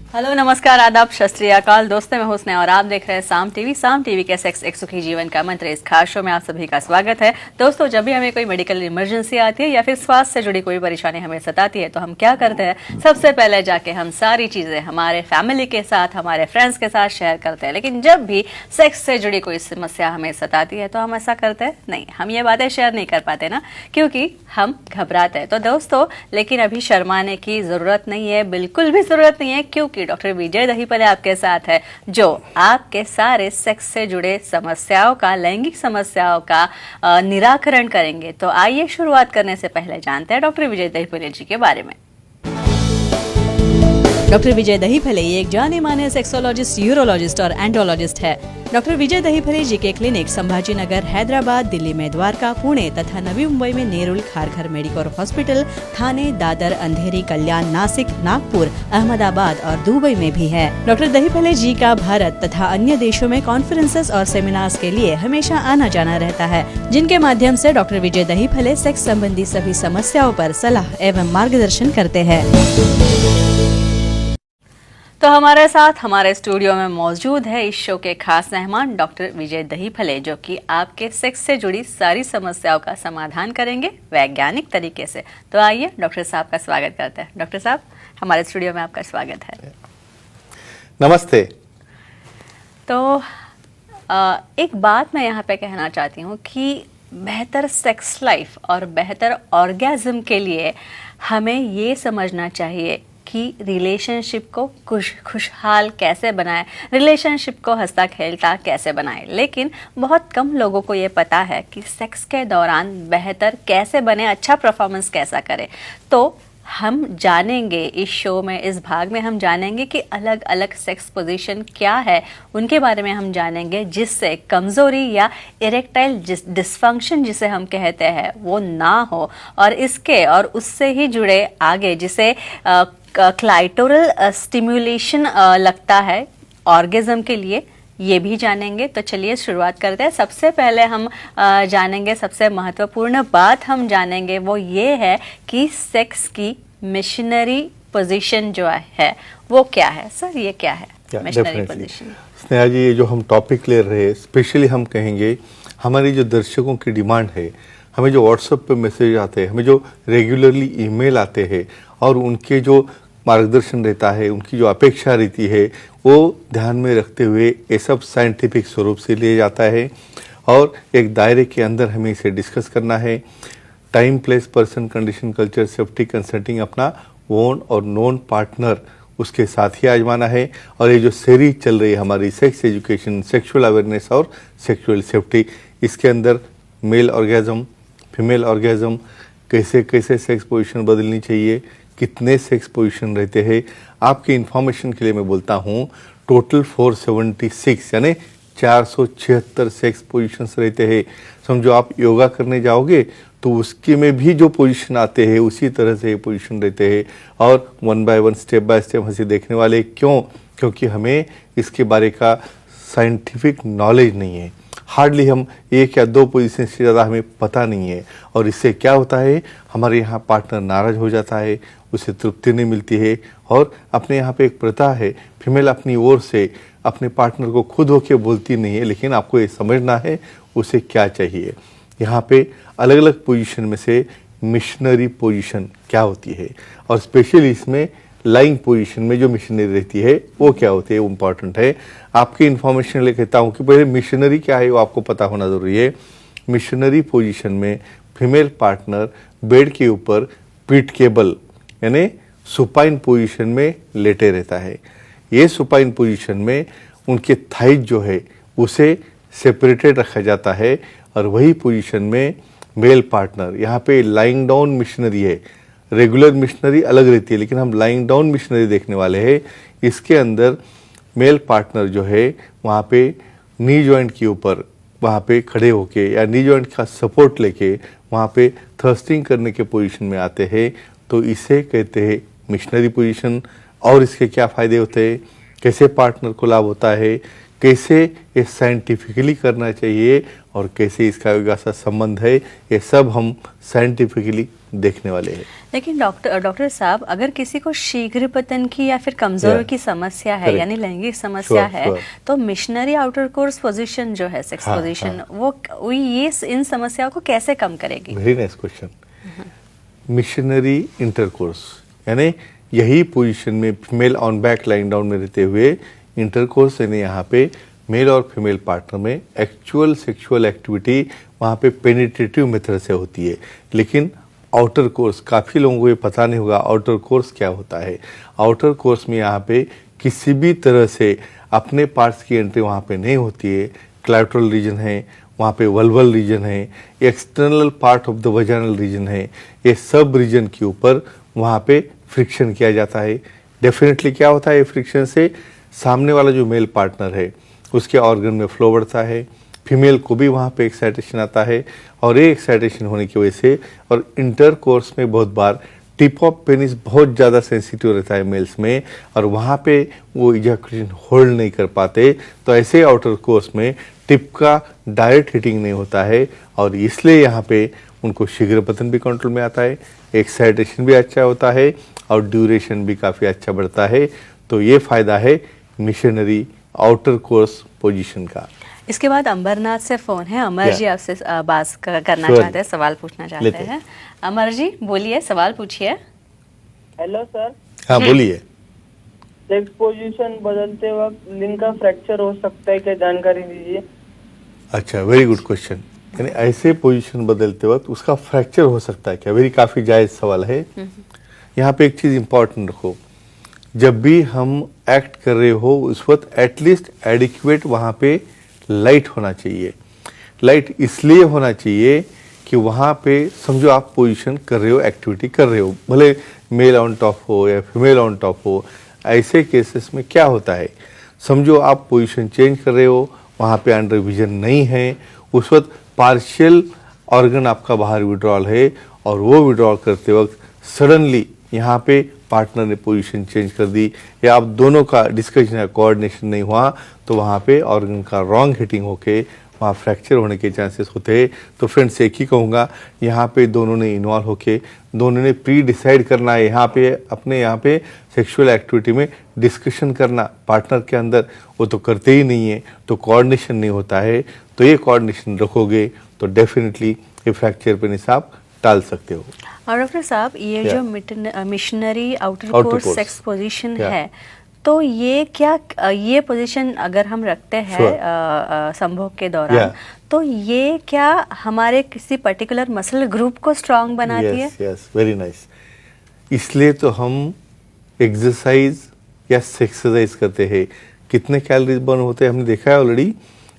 Hello, नमस्कार, आदाब, सत श्री अकाल दोस्तों, मैं हुस्न और आप देख रहे हैं साम टीवी के सेक्स एक सुखी जीवन का मंत्र। इस खास शो में आप सभी का स्वागत है। दोस्तों, जब भी हमें कोई मेडिकल इमरजेंसी आती है या फिर स्वास्थ्य से जुड़ी कोई परेशानी हमें सताती है तो हम क्या करते हैं? सबसे पहले जाके हम सारी चीजें हमारे फैमिली के साथ, हमारे फ्रेंड्स के साथ शेयर करते हैं। लेकिन जब भी सेक्स से जुड़ी कोई समस्या हमें सताती है तो हम ऐसा करते हैं नहीं, हम ये बातें शेयर नहीं कर पाते ना, क्योंकि हम घबराते हैं। तो दोस्तों, लेकिन अभी शर्माने की जरूरत नहीं है, बिल्कुल भी जरूरत नहीं है, क्योंकि डॉक्टर विजय दहीपले आपके साथ है, जो आपके सारे सेक्स से जुड़े समस्याओं का, लैंगिक समस्याओं का निराकरण करेंगे। तो आइए शुरुआत करने से पहले जानते हैं डॉक्टर विजय दहीपले जी के बारे में। डॉक्टर विजय दहीपले एक जाने माने सेक्सोलॉजिस्ट, यूरोलॉजिस्ट और एंडोलॉजिस्ट है। डॉक्टर विजय दहीपले जी के क्लिनिक संभाजी नगर, हैदराबाद, दिल्ली में द्वारका, पुणे तथा नवी मुंबई में नेरुल, खारघर मेडिकोर हॉस्पिटल, थाने, दादर, अंधेरी, कल्याण, नासिक, नागपुर, अहमदाबाद और दुबई में भी है। डॉक्टर दहीपले जी का भारत तथा अन्य देशों में कॉन्फ्रेंसेस और सेमिनार्स के लिए हमेशा आना जाना रहता है, जिनके माध्यम से डॉक्टर विजय दहीपले सेक्स संबंधी सभी समस्याओं पर सलाह एवं मार्गदर्शन करते हैं। तो हमारे साथ हमारे स्टूडियो में मौजूद है इस शो के खास मेहमान डॉक्टर विजय दहीपले, जो कि आपके सेक्स से जुड़ी सारी समस्याओं का समाधान करेंगे वैज्ञानिक तरीके से। तो आइए डॉक्टर साहब का स्वागत करते हैं। डॉक्टर साहब, हमारे स्टूडियो में आपका स्वागत है। नमस्ते। तो एक बात मैं यहाँ पे कहना चाहती हूँ कि बेहतर सेक्स लाइफ और बेहतर ऑर्गेज्म के लिए हमें ये समझना चाहिए कि रिलेशनशिप को खुशहाल कैसे बनाए, रिलेशनशिप को हंसता खेलता कैसे बनाए। लेकिन बहुत कम लोगों को ये पता है कि सेक्स के दौरान बेहतर कैसे बने, अच्छा परफॉर्मेंस कैसा करें। तो हम जानेंगे इस शो में, इस भाग में हम जानेंगे कि अलग अलग सेक्स पोजीशन क्या है, उनके बारे में हम जानेंगे, जिससे कमज़ोरी या इरेक्टाइल डिसफंक्शन जिसे हम कहते हैं वो ना हो, और इसके और उससे ही जुड़े आगे जिसे क्लाइटोरल स्टिमुलेशन लगता है ऑर्गेज्म के लिए, ये भी जानेंगे। तो चलिए शुरुआत करते हैं। सबसे पहले हम जानेंगे, सबसे महत्वपूर्ण बात हम जानेंगे वो ये है कि सेक्स की मिशनरी पोजीशन जो है वो क्या है। सर, ये क्या है मिशनरी पोजीशन? स्नेहा जी, ये जो हम टॉपिक ले रहे हैं, स्पेशली हम कहेंगे हमारी जो दर्शकों की डिमांड है, हमें जो व्हाट्सएप पे मैसेज आते हैं, हमें जो रेगुलरली ईमेल आते हैं और उनके जो मार्गदर्शन रहता है, उनकी जो अपेक्षा रहती है, वो ध्यान में रखते हुए ये सब साइंटिफिक स्वरूप से लिया जाता है और एक दायरे के अंदर हमें इसे डिस्कस करना है। Time, place, person, condition, culture, safety, consulting, अपना ओन और नॉन पार्टनर उसके साथ ही आजमाना है। और ये जो सीरीज चल रही है हमारी सेक्स एजुकेशन, सेक्सुअल अवेयरनेस और सेक्सुअल सेफ्टी, इसके अंदर मेल ऑर्गेज्म, फीमेल ऑर्गेज्म, कैसे कैसे सेक्स पोजीशन बदलनी चाहिए, कितने सेक्स पोजीशन रहते हैं, आपकी इन्फॉर्मेशन के लिए मैं बोलता हूँ टोटल 476 यानी 476 सेक्स पोजीशंस रहते हैं। समझो आप योगा करने जाओगे तो उसके में भी जो पोजीशन आते हैं उसी तरह से पोजीशन रहते हैं, और one by one, step by step हंसी देखने वाले। क्यों? क्योंकि हमें इसके बारे का साइंटिफिक नॉलेज नहीं है। हार्डली हम एक या दो पोजीशन से ज़्यादा हमें पता नहीं है, और इससे क्या होता है, हमारे यहाँ पार्टनर नाराज हो जाता है, उसे तृप्ति नहीं मिलती है। और अपने यहाँ पे एक प्रथा है, फीमेल अपनी ओर से अपने पार्टनर को खुद होके बोलती नहीं है, लेकिन आपको ये समझना है उसे क्या चाहिए। यहाँ पे अलग अलग पोजीशन में से मिशनरी पोजीशन क्या होती है, और स्पेशली इसमें लाइंग पोजीशन में जो मिशनरी रहती है वो क्या होती है, वो इम्पॉर्टेंट है। आपकी इन्फॉर्मेशन ले कहता हूँ कि पहले मिशनरी क्या है वो आपको पता होना ज़रूरी है। मिशनरी पोजीशन में फीमेल पार्टनर बेड के ऊपर पीठ के बल यानी सुपाइन पोजीशन में लेटे रहता है। ये सुपाइन पोजीशन में उनके थाइज जो है उसे सेपरेटेड रखा जाता है, और वही पोजीशन में मेल पार्टनर, यहाँ पे लाइंग डाउन मिशनरी है, रेगुलर मिशनरी अलग रहती है, लेकिन हम लाइंग डाउन मिशनरी देखने वाले हैं। इसके अंदर मेल पार्टनर जो है वहाँ पे नी जॉइंट के ऊपर वहाँ पे खड़े होके या नी जॉइंट का सपोर्ट लेके वहाँ पे थ्रस्टिंग करने के पोजीशन में आते हैं। तो इसे कहते हैं मिशनरी पोजीशन। और इसके क्या फ़ायदे होते हैं, कैसे पार्टनर को लाभ होता है, कैसे ये साइंटिफिकली करना चाहिए और कैसे इसका योगा से संबंध है, ये सब हम साइंटिफिकली देखने वाले हैं। लेकिन डॉक्टर साहब, अगर किसी को शीघ्र पतन की या फिर कमजोरी Yeah. की समस्या है, Correct. यानी लैंगिक समस्या Sure, है, sure. तो मिशनरी आउटर कोर्स पोजीशन जो है, सेक्स हाँ, पोजीशन, वो ये इन समस्याओं को कैसे कम करेगी? Very nice question. Missionary intercourse यानी यही पोजीशन में female on back line down में रहते हुए इंटरकोर्स यानी यहाँ पे मेल और फीमेल पार्टनर में एक्चुअल सेक्सुअल एक्टिविटी वहाँ पे पेनिट्रेटिव मेथड से होती है। लेकिन आउटर कोर्स, काफ़ी लोगों को ये पता नहीं होगा आउटर कोर्स क्या होता है। आउटर कोर्स में यहाँ पे किसी भी तरह से अपने पार्ट्स की एंट्री वहाँ पे नहीं होती है। क्लाइटोरल रीजन है, वहाँ पे वल्वल रीजन है, external part of the vaginal region है, ये सब रीजन के ऊपर वहाँ पे फ्रिक्शन किया जाता है। डेफिनेटली क्या होता है फ्रिक्शन से, सामने वाला जो मेल पार्टनर है उसके ऑर्गन में फ्लो बढ़ता है, फीमेल को भी वहाँ पे एक्साइटेशन आता है, और ये एक्साइटेशन होने की वजह से और इंटरकोर्स में बहुत बार टिप ऑफ पेनिस बहुत ज़्यादा सेंसिटिव रहता है मेल्स में, और वहाँ पे वो इजैकुलेशन होल्ड नहीं कर पाते। तो ऐसे आउटर कोर्स में टिप का डायरेक्ट हिटिंग नहीं होता है, और इसलिए यहाँ पे उनको शीघ्र पतन भी कंट्रोल में आता है, एक्साइटेशन भी अच्छा होता है, और ड्यूरेशन भी काफ़ी अच्छा बढ़ता है। तो ये फ़ायदा है मिशनरी आउटर कोर्स पोजीशन का। इसके बाद अंबरनाथ से फोन है। अमर जी आपसे बात करना Sure. चाहते हैं, सवाल पूछना चाहते लेते हैं। अमर जी बोलिए, सवाल पूछिए। हेलो सर, हाँ बोलिए। सेक्स पोजीशन बदलते वक्त लिंग का फ्रैक्चर हो सकता है क्या, जानकारी दीजिए। अच्छा, वेरी गुड क्वेश्चन। यानी ऐसे पोजीशन बदलते वक्त उसका फ्रैक्चर हो सकता है क्या, वेरी काफ़ी जायज़ सवाल है। यहाँ पे एक चीज़ इम्पॉर्टेंट रखो, जब भी हम एक्ट कर रहे हो उस वक्त एटलीस्ट एडिक्वेट वहाँ पे लाइट होना चाहिए। लाइट इसलिए होना चाहिए कि वहाँ पे समझो आप पोजीशन कर रहे हो, एक्टिविटी कर रहे हो, भले मेल ऑन टॉप हो या फीमेल ऑन टॉप हो। ऐसे केसेस में क्या होता है, समझो आप पोजीशन चेंज कर रहे हो, वहाँ पे अंडर विजन नहीं है, उस वक्त पार्शियल ऑर्गन आपका बाहर विड्रॉल है, और वो विड्रॉल करते वक्त सडनली यहाँ पे पार्टनर ने पोजीशन चेंज कर दी, या आप दोनों का डिस्कशन या कोऑर्डिनेशन नहीं हुआ, तो वहाँ पे ऑर्गन का रॉन्ग हिटिंग होके वहाँ फ्रैक्चर होने के चांसेस होते हैं। तो फ्रेंड्स एक ही कहूँगा, यहाँ पे दोनों ने इन्वॉल्व होके दोनों ने प्री डिसाइड करना है, यहाँ पे अपने यहाँ पे सेक्सुअल एक्टिविटी में डिस्कशन करना पार्टनर के अंदर, वो तो करते ही नहीं है, तो कोऑर्डिनेशन नहीं होता है। तो ये कोऑर्डिनेशन रखोगे तो डेफिनेटली ये फ्रैक्चर पे आप टाल सकते हो। और डॉक्टर साहब, ये Yeah. जो missionary outer Outer course course. Sex position Yeah. है, तो ये क्या, ये पोजीशन अगर हम रखते हैं Sure. संभोग के दौरान, Yeah. तो ये क्या हमारे किसी पर्टिकुलर मसल ग्रुप को स्ट्रांग बनाती है? Yes, very nice. इसलिए तो हम एक्सरसाइज या एक्सरसाइज करते हैं। कितने कैलोरीज बर्न होते हैं हमने देखा है ऑलरेडी।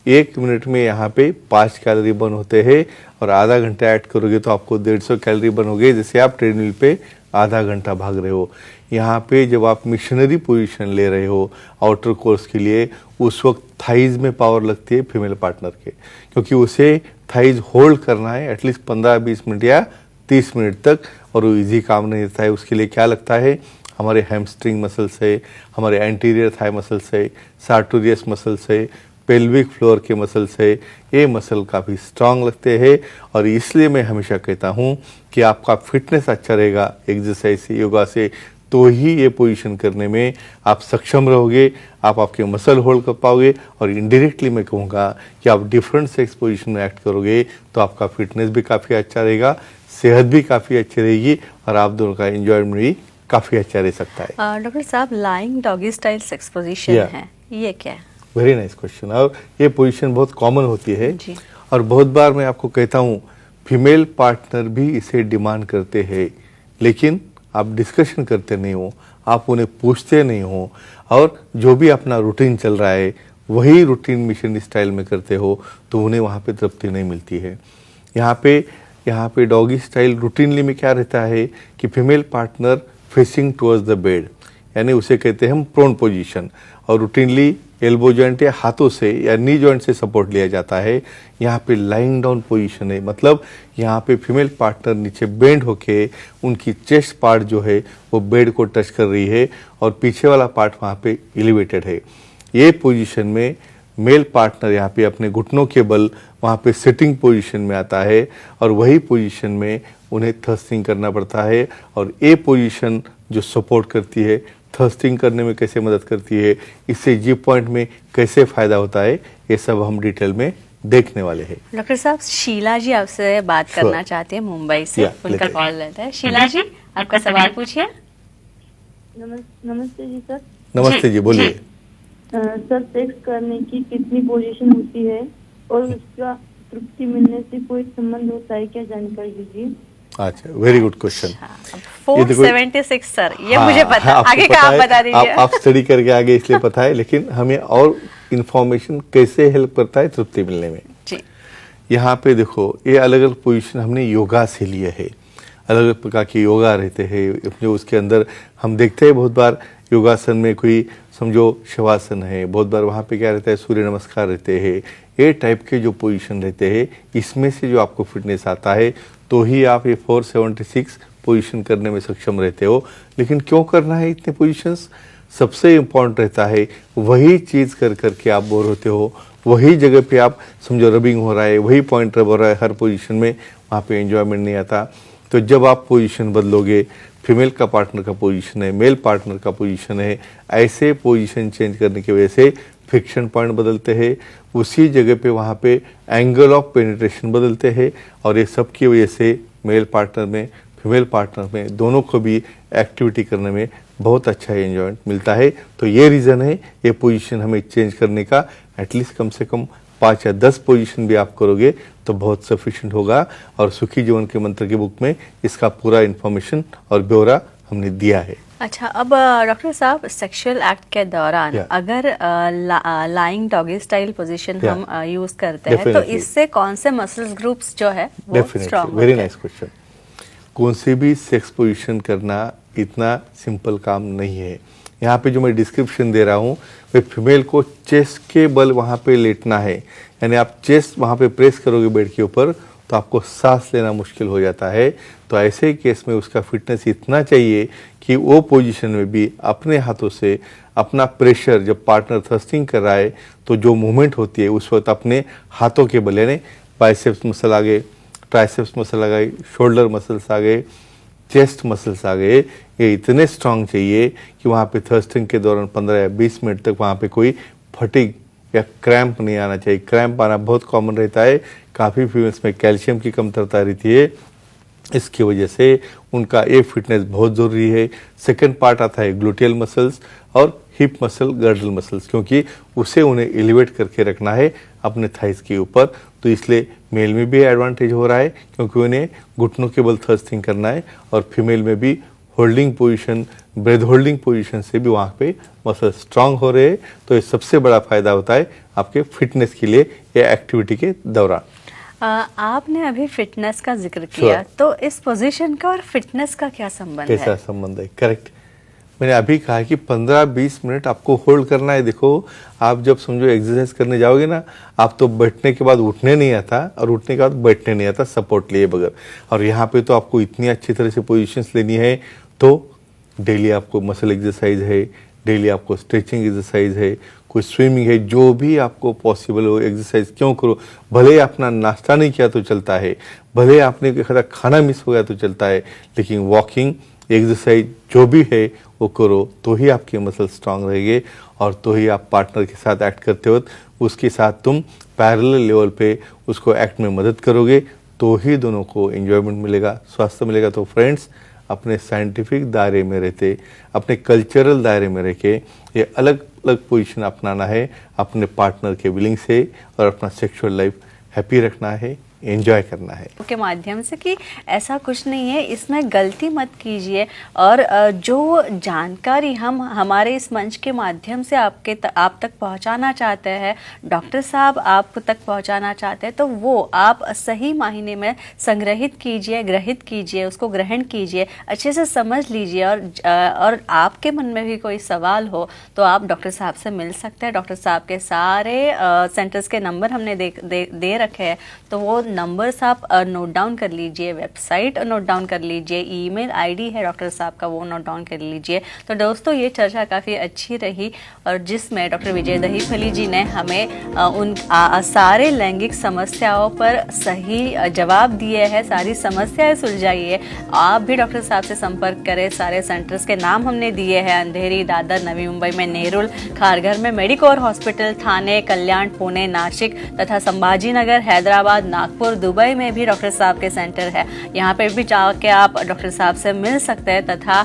1 मिनट में यहाँ पे 5 कैलोरी बर्न होते हैं, और आधा घंटा ऐड करोगे तो आपको 150 कैलोरी बर्न हो गए, जैसे आप ट्रेडमिल पे आधा घंटा भाग रहे हो। यहाँ पे जब आप मिशनरी पोजीशन ले रहे हो आउटर कोर्स के लिए, उस वक्त थाइज में पावर लगती है फीमेल पार्टनर के, क्योंकि उसे थाइज होल्ड करना है एटलीस्ट 15-20 मिनट या 30 मिनट तक, और वो इजी काम नहीं रहता है। उसके लिए क्या लगता है, हमारे हैमस्ट्रिंग मसल्स है, हमारे एंटीरियर थाई मसल्स है, सार्टोरियस मसल्स है, पेल्विक फ्लोर के मसल्स है, ये मसल काफ़ी स्ट्रांग लगते हैं। और इसलिए मैं हमेशा कहता हूँ कि आपका फिटनेस अच्छा रहेगा एक्सरसाइज से, योगा से, तो ही ये पोजीशन करने में आप सक्षम रहोगे, आप आपके मसल होल्ड कर पाओगे। और इनडायरेक्टली मैं कहूँगा कि आप डिफरेंट सेक्स पोजीशन में एक्ट करोगे तो आपका फिटनेस भी काफ़ी अच्छा रहेगा, सेहत भी काफ़ी अच्छी रहेगी, और आप दोनों का एंजॉयमेंट भी काफ़ी अच्छा रह सकता है। डॉक्टर साहब, lying doggy style sex position Yeah. है, ये क्या है? Very nice question. और ये पोजीशन बहुत कॉमन होती है, जी। और बहुत बार मैं आपको कहता हूँ फीमेल पार्टनर भी इसे डिमांड करते हैं, लेकिन आप डिस्कशन करते नहीं हो, आप उन्हें पूछते नहीं हो, और जो भी अपना रूटीन चल रहा है वही रूटीन मिशन स्टाइल में करते हो, तो उन्हें वहाँ पे तृप्ति नहीं मिलती है। यहाँ पे डॉगी स्टाइल रूटीनली में क्या रहता है कि female partner facing towards the bed, यानी उसे कहते हैं हम प्रोन पोजीशन, और रूटीनली एल्बो जॉइंट या हाथों से या नी जॉइंट से सपोर्ट लिया जाता है। यहाँ पे लाइंग डाउन पोजीशन है, मतलब यहाँ पे फीमेल पार्टनर नीचे बेंड होके उनकी चेस्ट पार्ट जो है वो बेड को टच कर रही है, और पीछे वाला पार्ट वहाँ पे एलिवेटेड है। ये पोजीशन में मेल पार्टनर यहाँ पे अपने घुटनों के बल वहाँ पे सिटिंग पोजीशन में आता है और वही पोजीशन में उन्हें थर्स्टिंग करना पड़ता है। और ये पोजीशन जो सपोर्ट करती है, थर्स्टिंग करने में कैसे मदद करती है, इससे जी पॉइंट में कैसे फ़ायदा होता है, ये सब हम डिटेल में देखने वाले हैं। डॉक्टर साहब, शीला जी आपसे बात करना चाहते हैं मुंबई से। Yeah, उनका लेते कॉल लेते हैं। शीला जी, आपका सवाल पूछिए। नमस्ते जी सर। नमस्ते जी, बोलिए। सर, सेक्स करने की कितनी पोजीशन होती है और उसका तृप्ति मिलने से कोई संबंध होता है, क्या जानकारी दीजिए। अच्छा, वेरी गुड क्वेश्चन। 476 सर, ये हाँ, मुझे पता। आपको आगे का पता आप है, बता दीजिए। आप स्टडी करके आगे इसलिए पता है, लेकिन हमें और इंफॉर्मेशन कैसे हेल्प करता है तृप्ति मिलने में। जी, यहाँ पे देखो, ये अलग अलग पोजीशन हमने योगा से लिए है। अलग अलग प्रकार के योगा रहते हैं जो उसके अंदर हम देखते हैं। बहुत बार योगासन में कोई समझो शवासन है, बहुत बार वहाँ पे क्या रहता है, सूर्य नमस्कार रहते हैं। ये टाइप के जो पोजीशन रहते हैं, इसमें से जो आपको फिटनेस आता है तो ही आप ये 476 पोजीशन करने में सक्षम रहते हो। लेकिन क्यों करना है इतने पोजीशंस? सबसे इम्पोर्टेंट रहता है वही चीज़ कर करके आप बोर होते हो, वही जगह पे आप समझो रबिंग हो रहा है, वही पॉइंट रब हो रहा है हर पोजीशन में, वहाँ पे एंजॉयमेंट नहीं आता। तो जब आप पोजीशन बदलोगे, फीमेल का पार्टनर का पोजीशन है, मेल पार्टनर का पोजीशन है, ऐसे पोजीशन चेंज करने की वजह से फ्रिक्शन पॉइंट बदलते हैं, उसी जगह पे वहाँ पे एंगल ऑफ पेनिट्रेशन बदलते हैं। और ये सब की वजह से मेल पार्टनर में, फीमेल पार्टनर में, दोनों को भी एक्टिविटी करने में बहुत अच्छा एंजॉयमेंट मिलता है। तो ये रीज़न है ये पोजीशन हमें चेंज करने का। एटलीस्ट कम से कम 5 या 10 पोजीशन भी आप करोगे तो बहुत सफिशिएंट होगा। और सुखी जीवन के मंत्र की बुक में इसका पूरा इन्फॉर्मेशन और ब्यौरा हमने दिया है। अच्छा, अब डॉक्टर साहब, सेक्सुअल एक्ट के दौरान अगर लाइंग डॉगी स्टाइल पोजीशन हम यूज करते हैं तो इससे कौन से मसल्स ग्रुप्स जो है वो स्ट्रांग होते हैं? Very nice question. कौन सी भी सेक्स पोजीशन करना इतना सिंपल काम नहीं है। यहाँ पे जो मैं डिस्क्रिप्शन दे रहा हूँ, वे फीमेल को चेस्ट के बल वहाँ पे लेटना है। यानी आप चेस्ट वहाँ पे प्रेस करोगे बेड के ऊपर तो आपको सांस लेना मुश्किल हो जाता है। तो ऐसे केस में उसका फिटनेस इतना चाहिए कि वो पोजीशन में भी अपने हाथों से अपना प्रेशर, जब पार्टनर थ्रस्टिंग कर रहा है तो जो मूवमेंट होती है उस वक्त अपने हाथों के बल, यानी बाइसेप्स मसल आ गए, ट्राइसेप्स मसल आ गए, शोल्डर मसल्स आ गए, चेस्ट मसल्स आ गए, ये इतने स्ट्रांग चाहिए कि वहाँ पे थर्स्टिंग के दौरान 15 या 20 मिनट तक वहाँ पे कोई फटीग या क्रैम्प नहीं आना चाहिए। क्रैम्प आना बहुत कॉमन रहता है। काफ़ी फीमेल्स में कैल्शियम की कमतरता रहती है, इसकी वजह से उनका ये फिटनेस बहुत ज़रूरी है। सेकंड पार्ट आता है ग्लूटियल मसल्स और हिप मसल, गर्डल मसल्स, क्योंकि उसे उन्हें एलिवेट करके रखना है अपने थाइस के ऊपर। तो इसलिए मेल में भी एडवांटेज हो रहा है क्योंकि उन्हें घुटनों के बल थर्स्टिंग करना है, और फीमेल में भी holding position, breath holding position से भी वहाँ पे मसल स्ट्रांग हो रहे हैं। तो ये सबसे बड़ा फायदा होता है आपके फिटनेस के लिए या एक्टिविटी के दौरान। आपने अभी फिटनेस का जिक्र किया, तो इस पोजीशन का और फिटनेस का क्या संबंध है? कैसा संबंध है? करेक्ट, मैंने अभी कहा कि 15-20 मिनट आपको होल्ड करना है। देखो, आप जब समझो एक्सरसाइज करने जाओगे ना, आप तो बैठने के बाद उठने नहीं आता और उठने के बाद बैठने नहीं आता सपोर्ट लिए बगैर। और यहाँ पे तो आपको इतनी अच्छी तरह से पोजीशंस लेनी है। तो डेली आपको मसल एक्सरसाइज है, डेली आपको स्ट्रेचिंग एक्सरसाइज है, कोई स्विमिंग है, जो भी आपको पॉसिबल हो एक्सरसाइज क्यों करो। भले ही अपना नाश्ता नहीं किया तो चलता है, भले ही आपने खाना मिस हो गया तो चलता है, लेकिन वॉकिंग एक्सरसाइज जो भी है वो करो, तो ही आपके मसल स्ट्रांग रहेंगे। और तो ही आप पार्टनर के साथ एक्ट करते वक्त उसके साथ तुम पैरेलल लेवल पे उसको एक्ट में मदद करोगे, तो ही दोनों को एंजॉयमेंट मिलेगा, स्वास्थ्य मिलेगा। तो फ्रेंड्स, अपने साइंटिफिक दायरे में रहते, अपने कल्चरल दायरे में रह के ये अलग अलग पोजीशन अपनाना है अपने पार्टनर के विलिंग से, और अपना सेक्सुअल लाइफ हैप्पी रखना है, एंजॉय करना है के माध्यम से कि ऐसा कुछ नहीं है, इसमें गलती मत कीजिए। और जो जानकारी हम हमारे इस मंच के माध्यम से आप तक पहुंचाना चाहते हैं, डॉक्टर साहब आप तक पहुंचाना चाहते हैं, तो वो आप सही मायने में संग्रहित कीजिए, ग्रहित कीजिए, उसको ग्रहण कीजिए, अच्छे से समझ लीजिए। और आपके मन में भी कोई सवाल हो तो आप डॉक्टर साहब से मिल सकते हैं। डॉक्टर साहब के सारे सेंटर्स के नंबर हमने दे रखे हैं, तो वो नंबर्स आप नोट डाउन कर लीजिए, वेबसाइट नोट डाउन कर लीजिए, ईमेल आईडी है डॉक्टर साहब का वो नोट डाउन कर लीजिए। तो दोस्तों ये चर्चा काफ़ी अच्छी रही और जिसमें डॉक्टर विजय दहीफली जी ने हमें उन सारे लैंगिक समस्याओं पर सही जवाब दिए हैं, सारी समस्याएं सुलझाई है। आप भी डॉक्टर साहब से संपर्क करें। सारे सेंटर्स के नाम हमने दिए हैं, अंधेरी, दादर, नवी मुंबई में नेरुल, खारघर में मेडिकोर हॉस्पिटल, थाने, कल्याण, पुणे, नासिक तथा संभाजी नगर, हैदराबाद, नागपुर, दुबई में भी डॉक्टर साहब के सेंटर है। यहाँ पे भी जाके आप डॉक्टर साहब से मिल सकते हैं तथा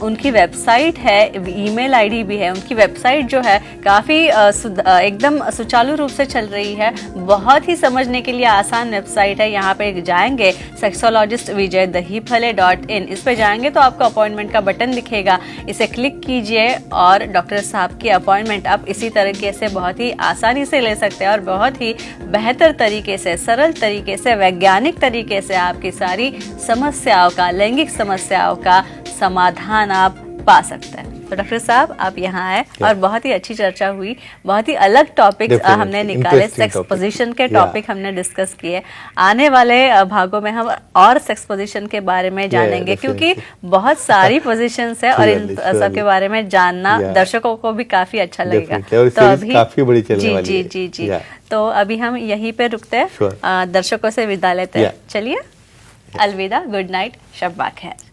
उनकी वेबसाइट है, ईमेल आईडी भी है। उनकी वेबसाइट जो है काफ़ी एकदम सुचारू रूप से चल रही है, बहुत ही समझने के लिए आसान वेबसाइट है। यहाँ पे जाएंगे सेक्सोलॉजिस्ट विजय दहीफले.in, इस पे जाएंगे तो आपको अपॉइंटमेंट का बटन दिखेगा, इसे क्लिक कीजिए और डॉक्टर साहब की अपॉइंटमेंट आप इसी तरीके से बहुत ही आसानी से ले सकते हैं और बहुत ही बेहतर तरीके से, सरल तरीके से, वैज्ञानिक तरीके से आपकी सारी समस्याओं का, लैंगिक समस्याओं का समाधान आप पा सकते हैं। तो डॉक्टर साहब आप यहाँ आए और बहुत ही अच्छी चर्चा हुई, बहुत ही अलग टॉपिक हमने निकाले, सेक्स पोजीशन के टॉपिक हमने डिस्कस किए। आने वाले भागों में हम और सेक्स पोजीशन के बारे में जानेंगे क्योंकि बहुत सारी पोजीशंस है और इन सब के बारे में जानना दर्शकों को भी काफी अच्छा लगेगा। तो अभी काफी बड़ी चलने वाली है। जी। तो अभी हम यहीं पे रुकते हैं, दर्शकों से विदा लेते हैं। चलिए, अलविदा, गुड नाइट, शब बा खैर।